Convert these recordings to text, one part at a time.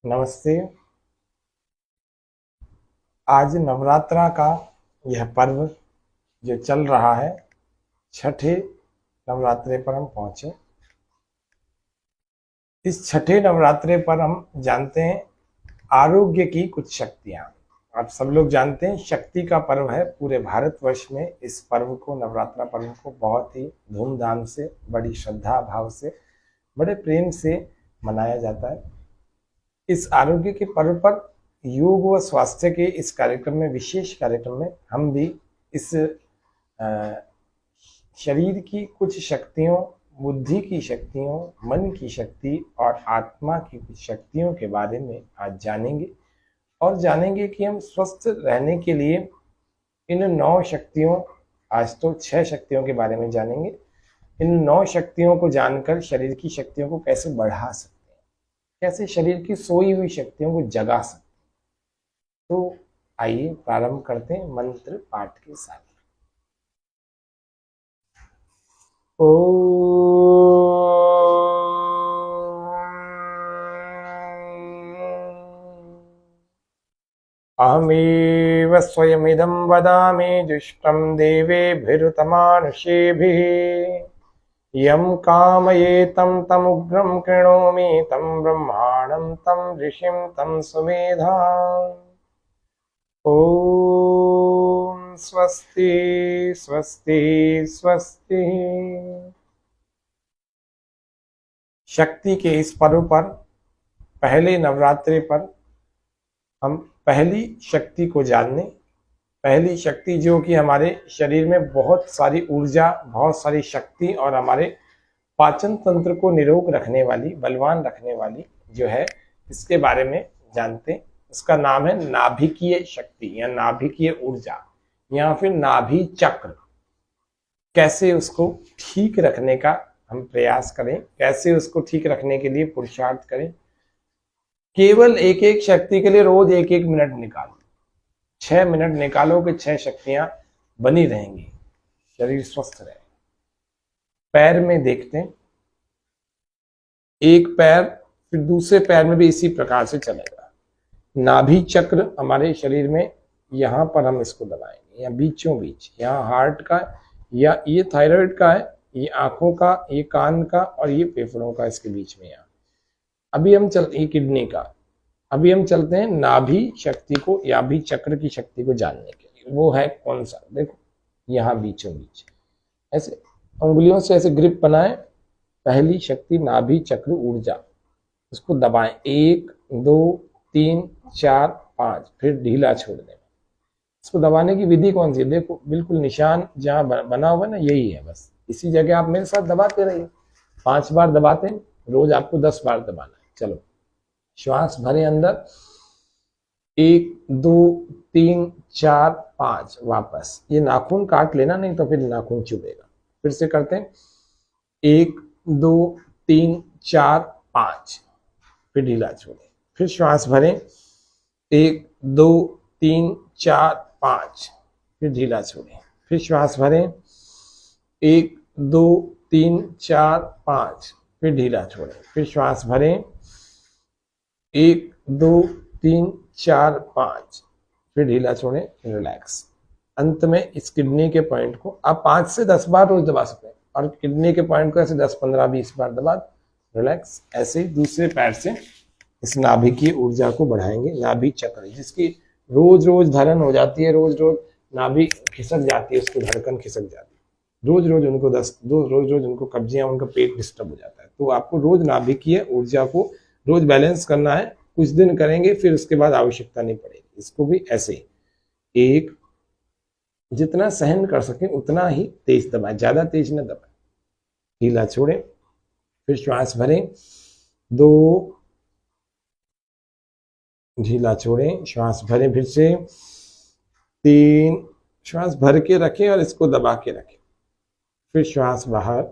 नमस्ते। आज नवरात्रा का यह पर्व जो चल रहा है, छठे नवरात्रे पर हम पहुंचे। इस छठे नवरात्रे पर हम जानते हैं आरोग्य की कुछ शक्तियां। आप सब लोग जानते हैं शक्ति का पर्व है। पूरे भारतवर्ष में इस पर्व को, नवरात्रा पर्व को बहुत ही धूमधाम से, बड़ी श्रद्धा भाव से, बड़े प्रेम से मनाया जाता है। इस आरोग्य के पर्व पर योग व स्वास्थ्य के इस कार्यक्रम में, विशेष कार्यक्रम में, हम भी इस शरीर की कुछ शक्तियों, बुद्धि की शक्तियों, मन की शक्ति और आत्मा की कुछ शक्तियों के बारे में आज जानेंगे। और जानेंगे कि हम स्वस्थ रहने के लिए इन 9 शक्तियों, आज तो 6 शक्तियों के बारे में जानेंगे। इन 9 शक्तियों को जानकर शरीर की शक्तियों को कैसे बढ़ा सकते हैं, कैसे शरीर की सोई हुई शक्तियों को जगा सकते हैं। तो आइए प्रारंभ करते हैं मंत्र पाठ के साथ। ओ अहमेव स्वयमिदं वदामि जुष्टं देवेभिरुतमानुषेभिः। यं कामयेतं तमुग्रं कृणोमि तं ब्रह्माणं तं ऋषिं तं सुमेधाम्। ओम स्वस्ति स्वस्ति स्वस्ति। शक्ति के इस पर्व पर, पहले नवरात्रि पर, हम पहली शक्ति को जानने। पहली शक्ति जो कि हमारे शरीर में बहुत सारी ऊर्जा, बहुत सारी शक्ति और हमारे पाचन तंत्र को निरोग रखने वाली, बलवान रखने वाली जो है, इसके बारे में जानते हैं। उसका नाम है नाभिकीय शक्ति या नाभिकीय ऊर्जा या फिर नाभि चक्र। कैसे उसको ठीक रखने का हम प्रयास करें, कैसे उसको ठीक रखने के लिए पुरुषार्थ करें। केवल एक एक शक्ति के लिए रोज एक एक मिनट निकालो, 6 मिनट निकालो कि 6 शक्तियां बनी रहेंगी, शरीर स्वस्थ रहे। पैर में देखते हैं, एक पैर फिर दूसरे पैर में भी इसी प्रकार से चलेगा। नाभि चक्र हमारे शरीर में, यहां पर हम इसको दबाएंगे या बीचों बीच, यहाँ हार्ट का, या ये थायराइड का है, ये आंखों का, ये कान का और ये फेफड़ों का, इसके बीच में यहाँ। अभी हम ये किडनी का। अभी हम चलते हैं नाभि शक्ति को, या भी चक्र की शक्ति को जानने के लिए। वो है कौन सा? देखो यहाँ बीचों बीच ऐसे उंगलियों से ऐसे ग्रिप बनाए। पहली शक्ति नाभि चक्र ऊर्जा, उसको दबाएं 1 2 3 4 5, फिर ढीला छोड़ दें। इसको दबाने की विधि कौन सी है? देखो बिल्कुल निशान जहां बना हुआ है ना, यही है। बस इसी जगह आप मेरे साथ दबाते रहिए। 5 बार दबाते हैं, रोज आपको 10 बार दबाना है। चलो, श्वास भरें अंदर, 1 2 3 4 5, वापस। ये नाखून काट लेना, नहीं तो फिर नाखून चुभेगा। फिर से करते हैं, 1 2 3 4 5, फिर ढीला छोड़ें। फिर श्वास भरें, 1 2 3 4 5, फिर ढीला छोड़ें। फिर श्वास भरें, 1 2 3 4 5, फिर ढीला छोड़ें। फिर श्वास भरें, 1 2 3 4 5, फिर ढीला छोड़ें, रिलैक्स। अंत में इस किडनी के पॉइंट को आप 5 से 10 बार रोज दबा सकते हैं, और किडनी के पॉइंट को ऐसे 10 15 20 बार दबा, रिलैक्स। ऐसे ही दूसरे पैर से इस नाभि की ऊर्जा को बढ़ाएंगे। नाभि चक्र जिसकी रोज रोज धड़न हो जाती है, रोज रोज नाभि खिसक जाती है, उसकी धड़कन खिसक जाती है, रोज रोज उनको रोज रोज उनको कब्जियां, उनका पेट डिस्टर्ब हो जाता है। तो आपको रोज नाभिकीय ऊर्जा को रोज बैलेंस करना है। कुछ दिन करेंगे, फिर उसके बाद आवश्यकता नहीं पड़ेगी। इसको भी ऐसे एक, जितना सहन कर सकें उतना ही तेज दबाएं, ज्यादा तेज न दबाएं। ढीला छोड़ें, फिर श्वास भरें, 2, ढीला छोड़ें, श्वास भरें, फिर से 3, श्वास भर के रखें और इसको दबा के रखें। फिर श्वास बाहर,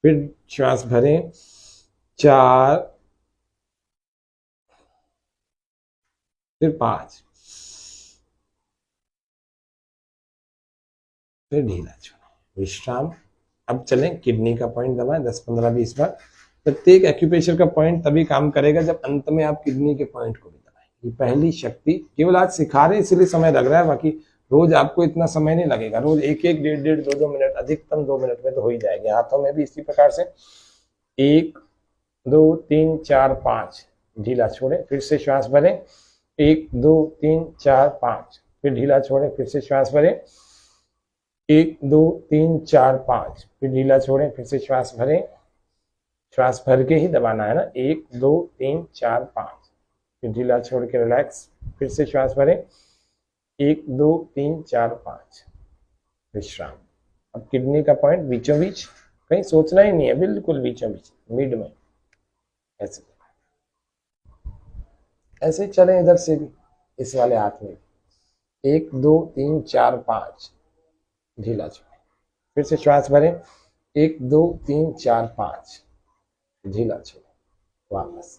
फिर श्वास भरें, 4, फिर 5, फिर ढीला छोड़ें, विश्राम। अब चलें, किडनी का पॉइंट दबाएं 10 15 20 बार। प्रत्येक एक्यूप्रेशर का पॉइंट तभी काम करेगा जब अंत में आप किडनी के पॉइंट को भी दबाएं। ये पहली शक्ति, केवल आज सिखा रहे इसलिए समय लग रहा है, बाकी रोज आपको इतना समय नहीं लगेगा। रोज एक एक डेढ़ डेढ़ 2-2 मिनट, अधिकतम 2 मिनट में तो हो ही जाएगी। हाथों में भी इसी प्रकार से 1 2 3 4 5 ढीला छोड़े, फिर से श्वास भरें, 1 2 3 4 5, फिर ढीला छोड़े, फिर से श्वास भरें, 1 2 3 4 5, फिर ढीला छोड़े, फिर से श्वास भरें। श्वास भर के ही दबाना है ना, 1 2 3 4 5, फिर ढीला छोड़ के रिलैक्स, फिर से श्वास भरें, 1 2 3 4 5, विश्राम। अब किडनी का पॉइंट बीचों बीच, कहीं सोचना ही नहीं है, बिल्कुल बीचों बीच, मिड में। ऐसे ऐसे चले, इधर से भी, इस वाले हाथ में 1 2 3 4 5, ढीला छोड़े, फिर से श्वास भरें, 1 2 3 4 5, ढीला छोड़े, वापस,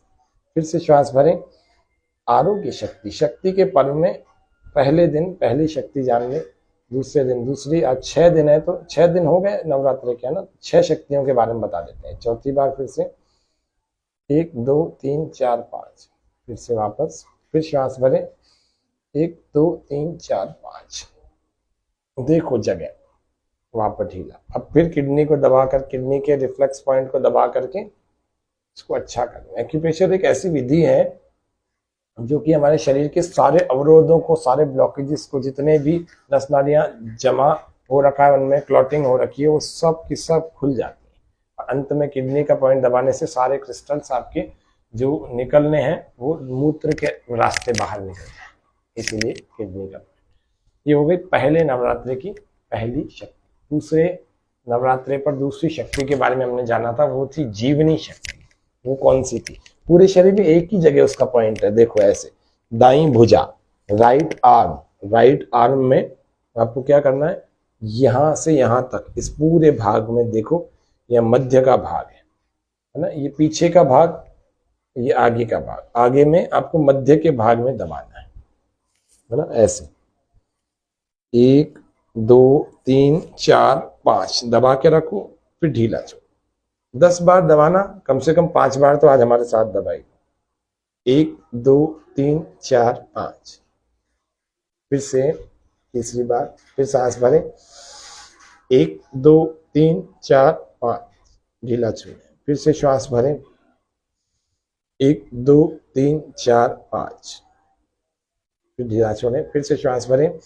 फिर से श्वास भरें। आरोग्य शक्ति, शक्ति के पर्व में पहले दिन पहली शक्ति जान ले, दूसरे दिन दूसरी। आज 6 दिन है तो 6 दिन हो गए नवरात्रि के, है ना, 6 शक्तियों के बारे में बता देते हैं। चौथी बार फिर से 1 2 3 4 5, फिर से वापस, फिर श्वास भरें, 1 2 3 4 5, देखो जगह, वहां पर ढीला। अब फिर किडनी को दबाकर, किडनी के रिफ्लेक्स पॉइंट को दबा करके इसको अच्छा करना। एक्यूप्रेशर एक ऐसी विधि है जो कि हमारे शरीर के सारे अवरोधों को, सारे ब्लॉकेजेस को, जितने भी नस नालियां जमा हो रखा है, उनमें क्लॉटिंग हो रखी है, वो सब की सब खुल जाती है। और अंत में किडनी का पॉइंट दबाने से सारे क्रिस्टल्स आपके जो निकलने हैं वो मूत्र के रास्ते बाहर निकल जाए, इसीलिए किडनी का पॉइंट। ये हो गई पहले नवरात्रि की पहली शक्ति। दूसरे नवरात्रि पर दूसरी शक्ति के बारे में हमने जाना था, वो थी जीवनी शक्ति। वो कौन सी थी? पूरे शरीर में एक ही जगह उसका पॉइंट है, देखो ऐसे, दाईं भुजा, राइट आर्म में आपको क्या करना है, यहां से यहां तक, इस पूरे भाग में देखो, यह मध्य का भाग है ना, ये पीछे का भाग, ये आगे का भाग, आगे में आपको मध्य के भाग में दबाना है ना, ऐसे 1 2 3 4 5 दबा के रखो, फिर ढीला छोड़ो। 10 बार दबाना, कम से कम 5 बार तो आज हमारे साथ दबाई। 1 2 3 4 5, फिर से तीसरी बार, फिर सांस भरें, 1 2 3 4 5, ढीला छोड़ें, फिर से श्वास भरें, 1 2 3 4 5, फिर ढीला छोड़ें, फिर से श्वास भरें,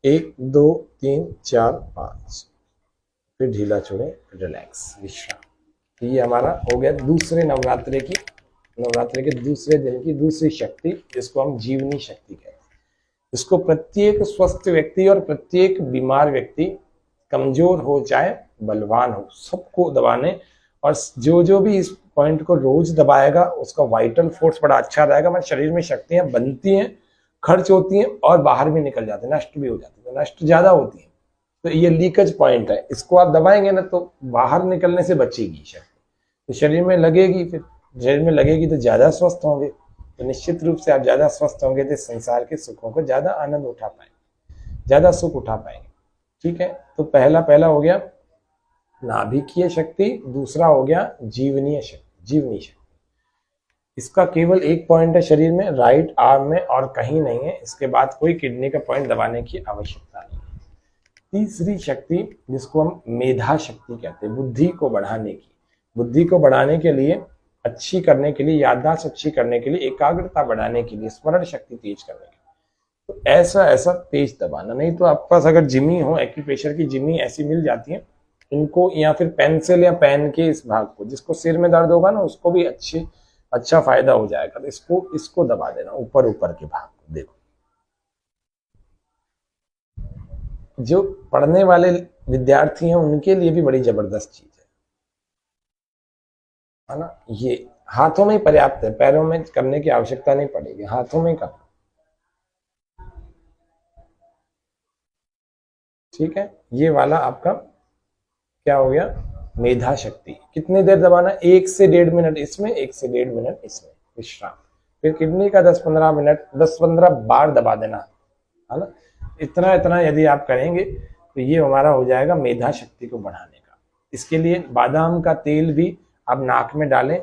1 2 3 4 5, फिर ढीला छोड़ें, रिलैक्स, विश्राम। ये हमारा हो गया दूसरे नवरात्रि के दूसरे दिन की दूसरी शक्ति, जिसको हम जीवनी शक्ति कहते हैं। इसको प्रत्येक स्वस्थ व्यक्ति और प्रत्येक बीमार व्यक्ति, कमजोर हो चाहे बलवान हो, सबको दबाने, और जो भी इस पॉइंट को रोज दबाएगा उसका वाइटल फोर्स बड़ा अच्छा रहेगा। हमारे शरीर में शक्तियां बनती हैं, खर्च होती हैं और बाहर भी निकल जाती है, नष्ट भी हो जाती है, नष्ट ज्यादा होती है। तो ये लीकेज पॉइंट है, इसको आप दबाएंगे ना तो बाहर निकलने से बचेगी शक्ति, तो शरीर में लगेगी, फिर शरीर में लगेगी तो ज्यादा स्वस्थ होंगे। तो निश्चित रूप से आप ज्यादा स्वस्थ होंगे तो संसार के सुखों को ज्यादा आनंद उठा पाएंगे, ज्यादा सुख उठा पाएंगे। ठीक है, तो पहला हो गया नाभिकीय शक्ति, दूसरा हो गया जीवनी शक्ति। इसका केवल एक पॉइंट है शरीर में, राइट आर्म में, और कहीं नहीं है। इसके बाद कोई किडनी का पॉइंट दबाने की आवश्यकता नहीं है। तीसरी शक्ति, जिसको हम मेधा शक्ति कहते हैं, बुद्धि को बढ़ाने के लिए, अच्छी करने के लिए, याददाश्त अच्छी करने के लिए, एकाग्रता बढ़ाने के लिए, स्मरण शक्ति तेज करने के लिए, तो ऐसा तेज दबाना। नहीं तो आपके पास अगर जिमी हो, एक्यूप्रेशर की जिमी ऐसी मिल जाती है इनको, या फिर पेंसिल या पेन के इस भाग को, जिसको सिर में दर्द होगा ना उसको भी अच्छा फायदा हो जाएगा। तो इसको दबा देना, ऊपर के भाग को। देखो, जो पढ़ने वाले विद्यार्थी हैं उनके लिए भी बड़ी जबरदस्त चीज है ना। ये हाथों में ही पर्याप्त है, पैरों में करने की आवश्यकता नहीं पड़ेगी, हाथों में करना। ठीक है, ये वाला आपका क्या हो गया, मेधा शक्ति। कितनी देर दबाना, 1 से 1.5 मिनट इसमें, 1 से 1.5 मिनट इसमें, विश्राम। फिर किडनी का 10-15 मिनट, 10-15 बार दबा देना, है ना। इतना यदि आप करेंगे तो ये हमारा हो जाएगा मेधा शक्ति को बढ़ाने का। इसके लिए बादाम का तेल भी आप नाक में डालें,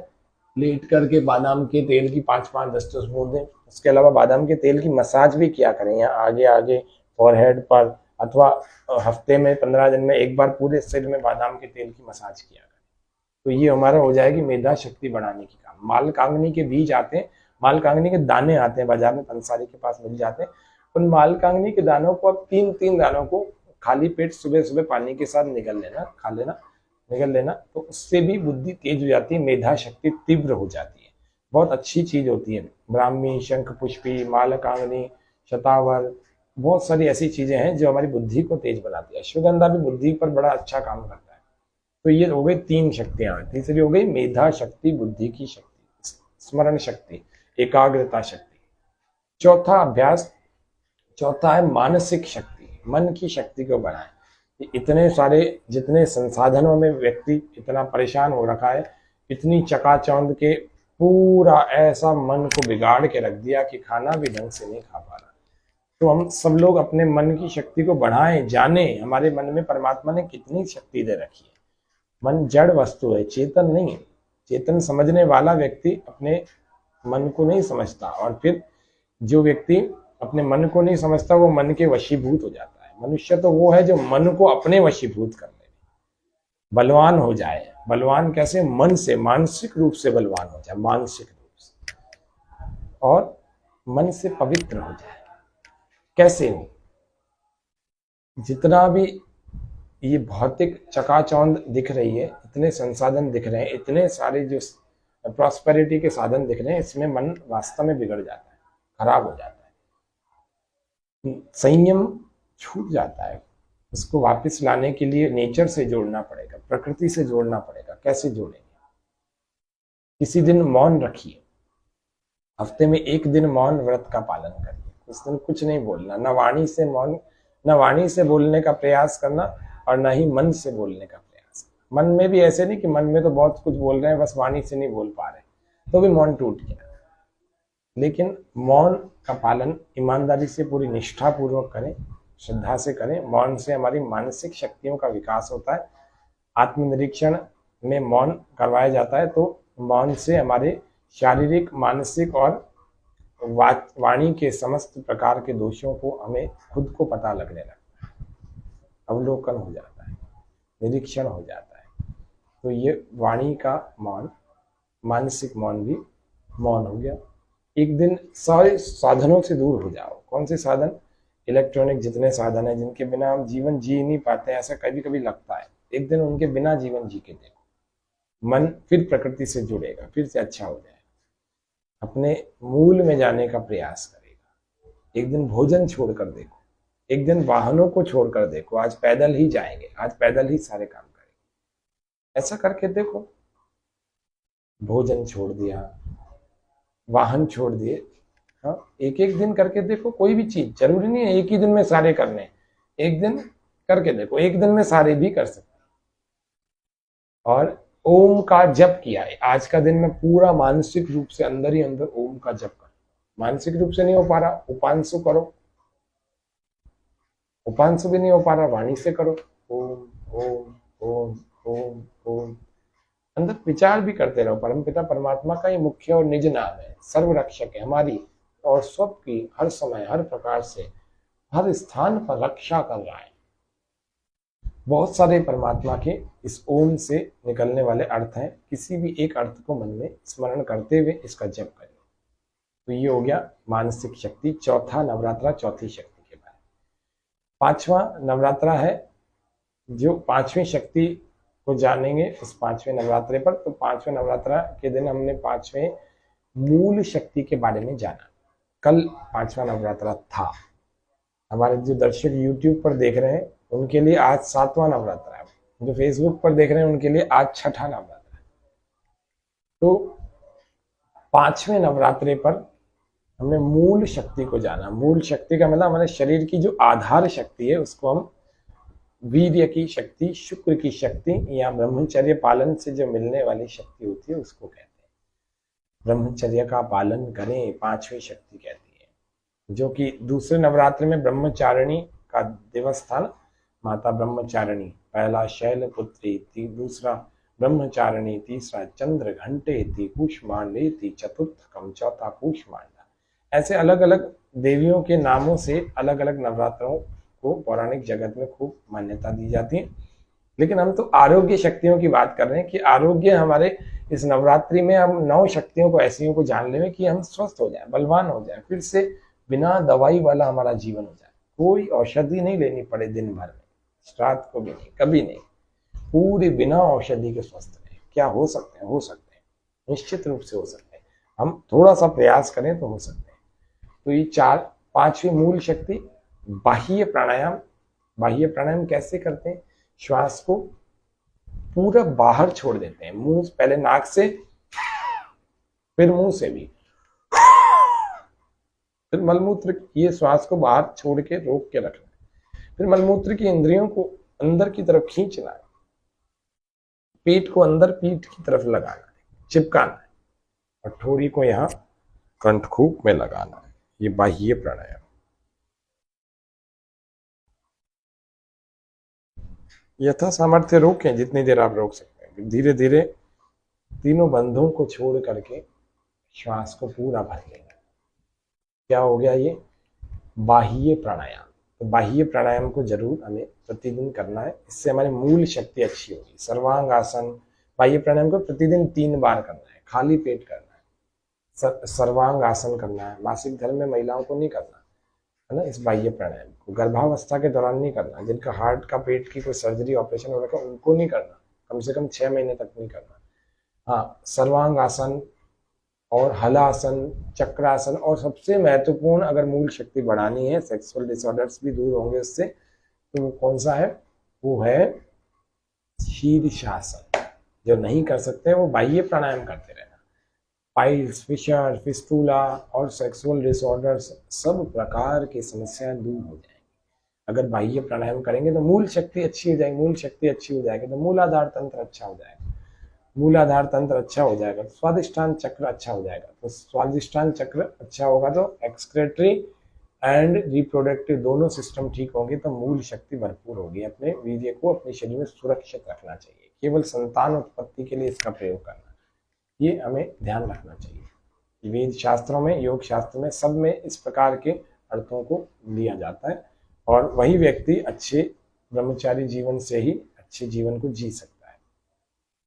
लेट करके बादाम के तेल की 5-5 10-10 बूंदें। उसके अलावा बादाम के तेल की मसाज भी किया करें, यहाँ आगे आगे फॉरहेड पर, अथवा हफ्ते में 15 दिन में एक बार पूरे शरीर में बादाम के तेल की मसाज किया करें। तो ये हमारा हो जाएगी मेधा शक्ति बढ़ाने की काम। मालकांगनी के बीज आते हैं, मालकांगनी के दाने आते हैं बाजार में, पंसारी के पास मिल जाते हैं। उन मालकांगनी के दानों को अब 3-3 दानों को खाली पेट सुबह सुबह पानी के साथ निगल लेना, खा लेना, निगल लेना, तो उससे भी बुद्धि तेज हो जाती है, मेधा शक्ति तीव्र हो जाती है। बहुत अच्छी चीज होती है। ब्राह्मी, शंख पुष्पी, मालकांगनी, शतावर, बहुत सारी ऐसी चीजें हैं जो हमारी बुद्धि को तेज बनाती है। अश्वगंधा भी बुद्धि पर बड़ा अच्छा काम करता है। तो ये हो गई 3 शक्तियां। तीसरी हो गई मेधा शक्ति, बुद्धि की शक्ति, स्मरण शक्ति, एकाग्रता शक्ति। चौथा अभ्यास, चौथा है मानसिक शक्ति, मन की शक्ति को बढ़ाएं। इतने सारे जितने संसाधनों में व्यक्ति इतना परेशान हो रखा है, इतनी चकाचौंध के पूरा ऐसा मन को बिगाड़ के रख दिया कि खाना भी ढंग से नहीं खा पा रहा। तो हम सब लोग अपने मन की शक्ति को बढ़ाएं, जाने हमारे मन में परमात्मा ने कितनी शक्ति दे रखी है। मन जड़ वस्तु है, चेतन नहीं है। चेतन समझने वाला व्यक्ति अपने मन को नहीं समझता, और फिर जो व्यक्ति अपने मन को नहीं समझता वो मन के वशीभूत हो जाता है। मनुष्य तो वो है जो मन को अपने वशीभूत कर ले, बलवान हो जाए। बलवान कैसे? मन से, मानसिक रूप से बलवान हो जाए, मानसिक रूप से, और मन से पवित्र हो जाए। कैसे हो? जितना भी ये भौतिक चकाचौंध दिख रही है, इतने संसाधन दिख रहे हैं, इतने सारे जो प्रॉस्पेरिटी के साधन दिख रहे हैं, इसमें मन वास्तव में बिगड़ जाता है, खराब हो जाता है, संयम छूट जाता है। उसको वापस लाने के लिए नेचर से जोड़ना पड़ेगा, प्रकृति से जोड़ना पड़ेगा। कैसे जोड़ेंगे? किसी दिन मौन रखिए, हफ्ते में 1 दिन मौन व्रत का पालन करिए। उस दिन कुछ नहीं बोलना, न वाणी से मौन, न वाणी से बोलने का प्रयास करना, और न ही मन से बोलने का प्रयास। मन में भी ऐसे नहीं कि मन में तो बहुत कुछ बोल रहे हैं, बस वाणी से नहीं बोल पा रहे, तो भी मौन टूट गया। लेकिन मौन का पालन ईमानदारी से, पूरी निष्ठा पूर्वक करें, श्रद्धा से करें। मौन से हमारी मानसिक शक्तियों का विकास होता है। आत्मनिरीक्षण में मौन करवाया जाता है, तो मौन से हमारे शारीरिक, मानसिक और वाणी के समस्त प्रकार के दोषों को हमें खुद को पता लगने लगता है, अवलोकन हो जाता है, निरीक्षण हो जाता है। तो ये वाणी का मौन, मानसिक मौन भी मौन हो गया। एक दिन सारे साधनों से दूर हो जाओ। कौन से साधन? इलेक्ट्रॉनिक जितने साधन है, जिनके बिना हम जीवन जी नहीं पाते, ऐसा कभी कभी लगता है। एक दिन उनके बिना जीवन जी के देखो, मन फिर प्रकृति से जुड़ेगा, फिर से अच्छा हो जाएगा, अपने मूल में जाने का प्रयास करेगा। एक दिन भोजन छोड़कर देखो, एक दिन वाहनों को छोड़कर देखो, आज पैदल ही जाएंगे, आज पैदल ही सारे काम करेंगे, ऐसा करके देखो। भोजन छोड़ दिया, वाहन छोड़ दिए, हाँ, एक एक दिन करके देखो। कोई भी चीज जरूरी नहीं है एक ही दिन में सारे करने, एक दिन करके देखो, एक दिन में सारे भी कर सकते। और ओम का जप किया है, आज का दिन में पूरा मानसिक रूप से अंदर ही अंदर ओम का जप करो। मानसिक रूप से नहीं हो पा रहा, उपांशु करो, उपांशु भी नहीं हो पा रहा, वाणी से करो। ओम ओम ओम ओम ओम, अंदर विचार भी करते रहो। परमपिता परमात्मा का ये मुख्य और निज नाम है, सर्वरक्षक है, हमारी और सबकी हर समय हर प्रकार से हर स्थान पर रक्षा कर रहा है। बहुत सारे परमात्मा के इस ओम से निकलने वाले अर्थ हैं, किसी भी एक अर्थ को मन में स्मरण करते हुए इसका जप करें। तो ये हो गया मानसिक शक्ति, चौथा नवरात्रा, चौथी शक्ति के बारे में। 5वां नवरात्रा है, जो 5वीं शक्ति को जानेंगे इस 5वें नवरात्रे पर। तो 5वें नवरात्रा के दिन हमने 5वें मूल शक्ति के बारे में जाना। कल 5वां नवरात्रा था। हमारे जो दर्शक YouTube पर देख रहे हैं उनके लिए आज 7वां नवरात्रा है, जो फेसबुक पर देख रहे हैं उनके लिए आज 6ठा नवरात्रा है। तो 5वें नवरात्रे पर हमने मूल शक्ति को जाना। मूल शक्ति का मतलब हमारे शरीर की जो आधार शक्ति है उसको हम वीर्य की शक्ति, शुक्र की शक्ति, या ब्रह्मचर्य पालन से जो मिलने वाली शक्ति होती है उसको कहते हैं। ब्रह्मचर्य का पालन करें, 5वीं शक्ति कहती है। जो कि दूसरे नवरात्र में ब्रह्मचारिणी का दिवस था ना, माता ब्रह्मचारिणी, पहला शैलपुत्री थी, दूसरा ब्रह्मचारिणी, तीसरा चंद्र घंटेति, कूष्मांडेति, चतुर्थकम, चौथा कूष्मांडा। ऐसे अलग अलग देवियों के नामों से अलग अलग नवरात्रों को पौराणिक जगत में खूब मान्यता दी जाती है। लेकिन हम तो आरोग्य शक्तियों की बात कर रहे हैं कि आरोग्य हमारे इस नवरात्रि में हम 9 शक्तियों को ऐसी को जान लें कि हम स्वस्थ हो जाए, बलवान हो जाए, फिर से बिना दवाई वाला हमारा जीवन हो जाए, कोई औषधि नहीं लेनी पड़े दिन भर में, रात को भी नहीं, कभी नहीं, पूरे बिना औषधि के स्वस्थ रहे। क्या हो सकते हैं? हो सकते हैं, निश्चित रूप से हो सकते हैं। हम थोड़ा सा प्रयास करें तो हो सकते हैं। तो ये 5वीं मूल शक्ति बाह्य प्राणायाम। बाह्य प्राणायाम कैसे करते हैं? श्वास को पूरा बाहर छोड़ देते हैं, मुंह पहले नाक से, फिर मुंह से भी, फिर मलमूत्र, ये श्वास को बाहर छोड़ के रोक के रखना है। फिर मलमूत्र की इंद्रियों को अंदर की तरफ खींचना है, पेट को अंदर पीठ की तरफ लगाना है, चिपकाना है, और ठोड़ी को यहां कंठकूप में लगाना है। ये बाह्य प्राणायाम। यथा सामर्थ्य रोकें, जितनी देर आप रोक सकते हैं। धीरे धीरे तीनों बंधों को छोड़ करके श्वास को पूरा भर लेना। क्या हो गया ये? बाह्य प्राणायाम। तो बाह्य प्राणायाम को जरूर हमें प्रतिदिन करना है, इससे हमारी मूल शक्ति अच्छी होगी। सर्वांग आसन, बाह्य प्राणायाम को प्रतिदिन 3 बार करना है, खाली पेट करना है। सर्वांग आसन करना है, मासिक धर्म में महिलाओं को नहीं करना है ना, इस बाह्य प्राणायाम को। गर्भावस्था के दौरान नहीं करना, जिनका हार्ट का, पेट की कोई सर्जरी ऑपरेशन हो रखा है उनको नहीं करना, कम से कम 6 महीने तक नहीं करना। हाँ, सर्वांग आसन और हलासन, चक्रासन, और सबसे महत्वपूर्ण अगर मूल शक्ति बढ़ानी है, सेक्सुअल डिसऑर्डर्स भी दूर होंगे उससे, तो वो कौन सा है? वो है शीर्षासन। जो नहीं कर सकते वो बाह्य प्राणायाम करते रहना। पाइल्स, फिशर, फिस्टूला और सेक्सुअल डिसऑर्डर्स, सब प्रकार की समस्याएं दूर हो जाएंगी अगर बाह्य प्राणायाम करेंगे। तो मूल शक्ति अच्छी हो जाएगी, मूल शक्ति अच्छी हो जाएगी तो मूलाधार तंत्र अच्छा हो जाएगा, मूलाधार तंत्र अच्छा हो जाएगा, स्वादिष्ठान चक्र अच्छा हो जाएगा। तो स्वादिष्ठान चक्र अच्छा होगा तो एक्सक्रेटरी एंड रिप्रोडक्टिव दोनों सिस्टम ठीक होंगे, तो मूल शक्ति भरपूर होगी। अपने वीर्य को अपने शरीर में सुरक्षित रखना चाहिए, केवल संतान उत्पत्ति के लिए इसका प्रयोग करना, ये हमें ध्यान रखना चाहिए। वेद शास्त्रों में, योग शास्त्र में, सब में इस प्रकार के अर्थों को लिया जाता है, और वही व्यक्ति अच्छे ब्रह्मचारी जीवन से ही अच्छे जीवन को जी सकता है।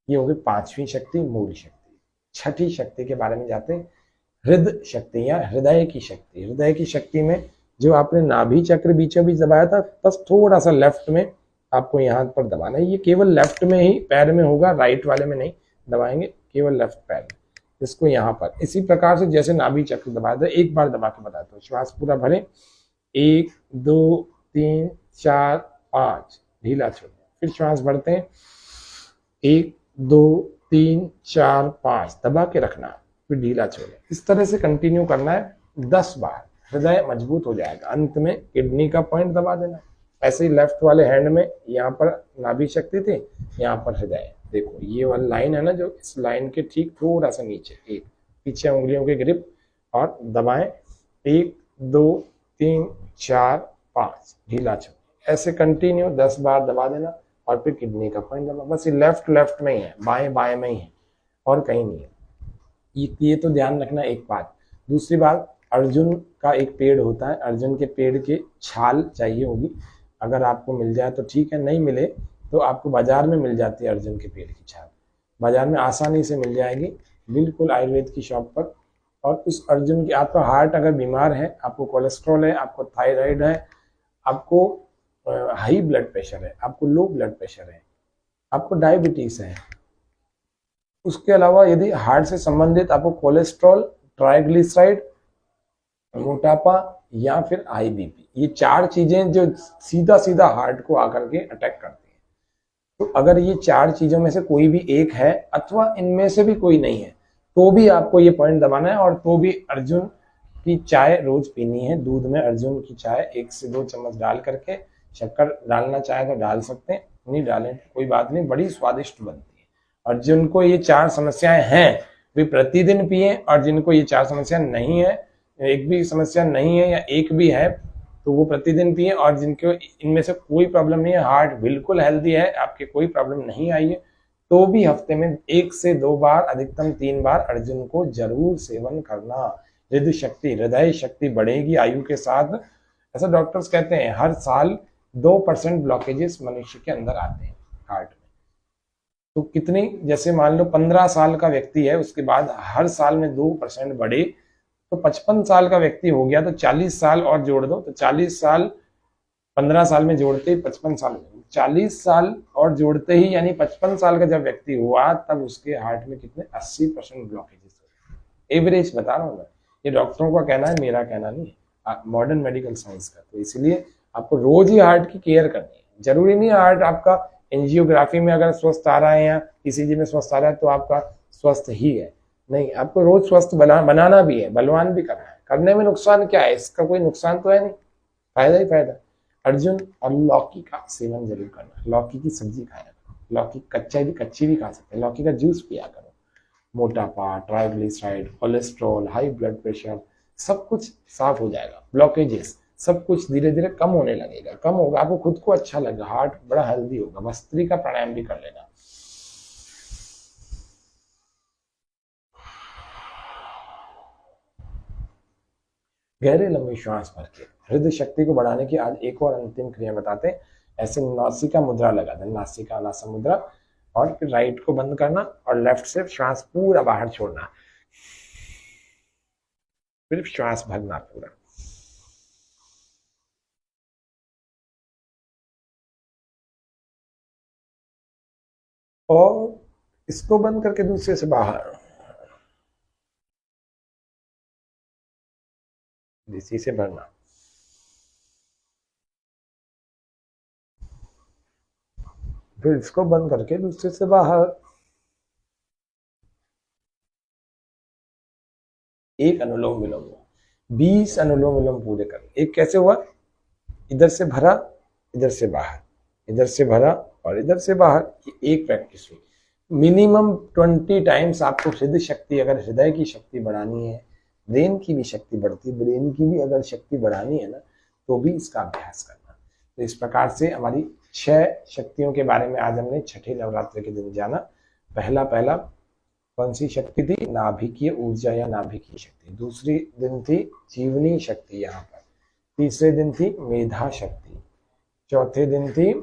ये होगी 5वीं शक्ति, मूल शक्ति। 6ठी शक्ति के बारे में जाते हैं, हृदय शक्ति या हृदय की शक्ति। हृदय की शक्ति में जो आपने नाभि चक्र बीचों बीच दबाया था, बस थोड़ा सा लेफ्ट में आपको यहाँ पर दबाना है। ये केवल लेफ्ट में ही पैर में होगा, राइट वाले में नहीं दबाएंगे, केवल लेफ्ट पैर में। इसको यहाँ पर इसी प्रकार से जैसे नाभि चक्र दबाया था, एक बार दबा के बताता हूँ। श्वास पूरा भरें, 1 2 3 4 5, ढीला छोड़ें, फिर श्वास भरते हैं, 1 2 3 4 5, दबा के रखना, फिर ढीला छोड़ें। इस तरह से कंटिन्यू करना है 10 बार, हृदय मजबूत हो जाएगा। अंत में किडनी का पॉइंट दबा देना। ऐसे ही लेफ्ट वाले हैंड में यहाँ पर नाभि शक्ति थी, यहाँ पर हृदय। देखो ये वाली लाइन है ना, जो इस लाइन के ठीक थोड़ा सा नीचे, एक पीछे उंगलियों के ग्रिप और दबाएं, 1 2 3 4 5, ढीला छोड़ें। ऐसे कंटिन्यू 10 बार दबा देना, और फिर किडनी का पॉइंट दबा। बस ये लेफ्ट में ही है, बाएं में ही है, और कहीं नहीं है। ये तो ध्यान रखना एक बात। दूसरी बात, अर्जुन का एक पेड़ होता है, अर्जुन के पेड़ के छाल चाहिए होगी। अगर आपको मिल जाए तो ठीक है, नहीं मिले तो आपको बाजार में मिल जाती है अर्जुन के पेड़ की छाल, बाजार में आसानी से मिल जाएगी, बिल्कुल आयुर्वेद की शॉप पर। और उस अर्जुन की, आपका हार्ट अगर बीमार है, आपको कोलेस्ट्रॉल है, आपको थायराइड है, आपको हाई ब्लड प्रेशर है, आपको लो ब्लड प्रेशर है, आपको डायबिटीज है, उसके अलावा यदि हार्ट से संबंधित आपको कोलेस्ट्रॉल, ट्राइग्लिसराइड, मोटापा या फिर हाई बीपी, ये 4 चीजें जो सीधा हार्ट को आकर के अटैक करती हैं। तो अगर ये 4 चीजों में से कोई भी एक है, अथवा इनमें से भी कोई नहीं है, तो भी आपको ये पॉइंट दबाना है। और तो भी अर्जुन की चाय रोज पीनी है। दूध में अर्जुन की चाय 1 से 2 चम्मच डाल करके, शक्कर डालना चाहे तो डाल सकते हैं, नहीं डालें कोई बात नहीं, बड़ी स्वादिष्ट बनती है। और जिनको ये 4 समस्याएं हैं वे प्रतिदिन पिए, और जिनको ये 4 समस्या नहीं है, एक भी समस्या नहीं है या एक भी है, तो वो प्रतिदिन पिए। और जिनको इनमें से कोई प्रॉब्लम नहीं है, हार्ट बिल्कुल हेल्दी है, आपके कोई प्रॉब्लम नहीं आई है, तो भी हफ्ते में 1 से 2 बार, अधिकतम 3 बार अर्जुन को जरूर सेवन करना। हृदय शक्ति बढ़ेगी आयु के साथ। ऐसा डॉक्टर्स कहते हैं, हर साल 2% ब्लॉकेजेस मनुष्य के अंदर आते हैं हार्ट में। तो कितनी, जैसे मान लो 15 साल का व्यक्ति है, उसके बाद हर साल में 2% बढ़े तो 55 साल का व्यक्ति हो गया, तो 40 साल और जोड़ दो, तो 40 साल 15 साल में जोड़ते ही 55 साल, 40 साल और जोड़ते ही यानी 55 साल का जब व्यक्ति हुआ, तब उसके हार्ट में कितने 80% ब्लॉकेजेस हो। एवरेज बता रहा हूँ मैं, ये डॉक्टरों का कहना है, मेरा कहना नहीं है, मॉडर्न मेडिकल साइंस का। तो इसलिए आपको रोज ही हार्ट की केयर करनी है। जरूरी नहीं है हार्ट आपका एंजियोग्राफी में अगर स्वस्थ आ रहा है या ईसीजी में स्वस्थ आ रहा है तो आपका स्वस्थ ही है, नहीं, आपको रोज स्वस्थ बनाना भी है, बलवान भी करना है। करने में नुकसान क्या है, इसका कोई नुकसान तो है नहीं, फायदा ही फायदा। अर्जुन और लौकी का सेवन जरूर करना, लौकी की सब्जी खाया करो, लौकी कच्ची भी खा सकते हैं, लौकी का जूस पिया करो। मोटापा, triglyceride, cholesterol, high blood pressure, सब कुछ साफ हो जाएगा, ब्लॉकेजेस सब कुछ धीरे धीरे कम होने लगेगा, कम होगा, आपको खुद को अच्छा लगेगा, हार्ट बड़ा हेल्दी होगा। भस्त्री का प्राणायाम भी कर लेना। गहरे लंबे श्वास भर के हृदय शक्ति को बढ़ाने की आज एक और अंतिम क्रिया बताते हैं। ऐसे नासिका मुद्रा लगा दें, नासिका नासा मुद्रा, और फिर राइट को बंद करना और लेफ्ट से श्वास पूरा बाहर छोड़ना, फिर श्वास भरना पूरा। और इसको बंद करके दूसरे से बाहर, इसी से भरना। फिर इसको बंद करके दूसरे से बाहर। एक अनुलोम विलोम, 20 अनुलोम विलोम पूरे कर। एक कैसे हुआ, इधर से भरा, इधर से बाहर, इधर से भरा और इधर से बाहर, एक प्रैक्टिस हुई। मिनिमम 20 टाइम्स आपको हृदय शक्ति, अगर हृदय की शक्ति बढ़ानी है, ब्रेन की भी शक्ति बढ़ती है, ब्रेन की भी अगर शक्ति बढ़ानी है ना, तो भी इसका अभ्यास करना। तो इस प्रकार से हमारी 6 शक्तियों के बारे में आज हमने छठे नवरात्र के दिन जाना। पहला कौन सी शक्ति थी, नाभिकीय ऊर्जा या नाभिकीय शक्ति। दूसरी दिन थी जीवनी शक्ति यहाँ पर। तीसरे दिन थी मेधा शक्ति। चौथे दिन थी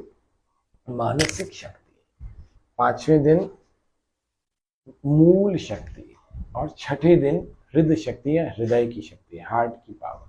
मानसिक शक्ति। पांचवें दिन मूल शक्ति। और छठे दिन हृदय शक्ति या हृदय की शक्ति, हार्ट की पावर।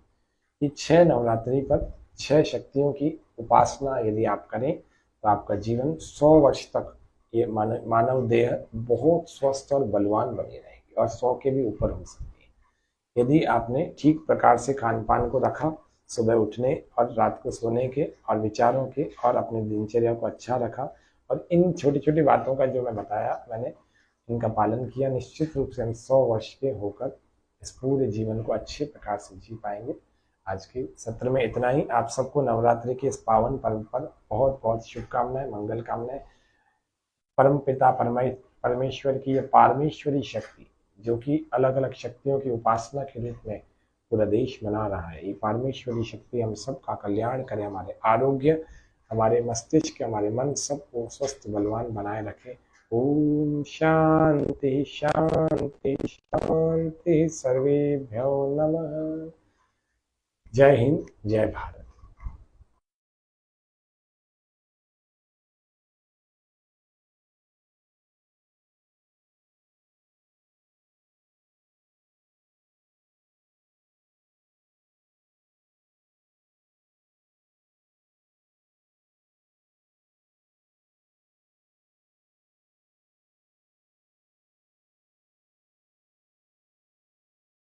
ये 6 नवरात्रि पर 6 शक्तियों की उपासना यदि आप करें तो आपका जीवन 100 वर्ष तक ये मानव देह बहुत स्वस्थ और बलवान बनी रहेगी, और 100 के भी ऊपर हो सकती है यदि आपने ठीक प्रकार से खान पान को रखा, सुबह उठने और रात को सोने के और विचारों के और अपने दिनचर्या को अच्छा रखा, और इन छोटी छोटी बातों का जो मैं बताया मैंने इनका पालन किया, निश्चित रूप से हम 100 वर्ष के होकर इस पूरे जीवन को अच्छे प्रकार से जी पाएंगे। आज के सत्र में इतना ही। आप सबको नवरात्रि के इस पावन पर्व पर बहुत बहुत शुभकामनाएं, मंगल कामनाएं। परम पिता परमेश्वर की यह पारमेश्वरी शक्ति, जो कि अलग अलग शक्तियों की उपासना के रूप में पूरा देश मना रहा है, ये पारमेश्वरी शक्ति हम सबका कल्याण करे, हमारे आरोग्य, हमारे मस्तिष्क, हमारे मन सबको स्वस्थ बलवान बनाए रखे। ओम शांति शांति शांति, सर्वेभ्यो नमः। जय हिंद, जय भारत।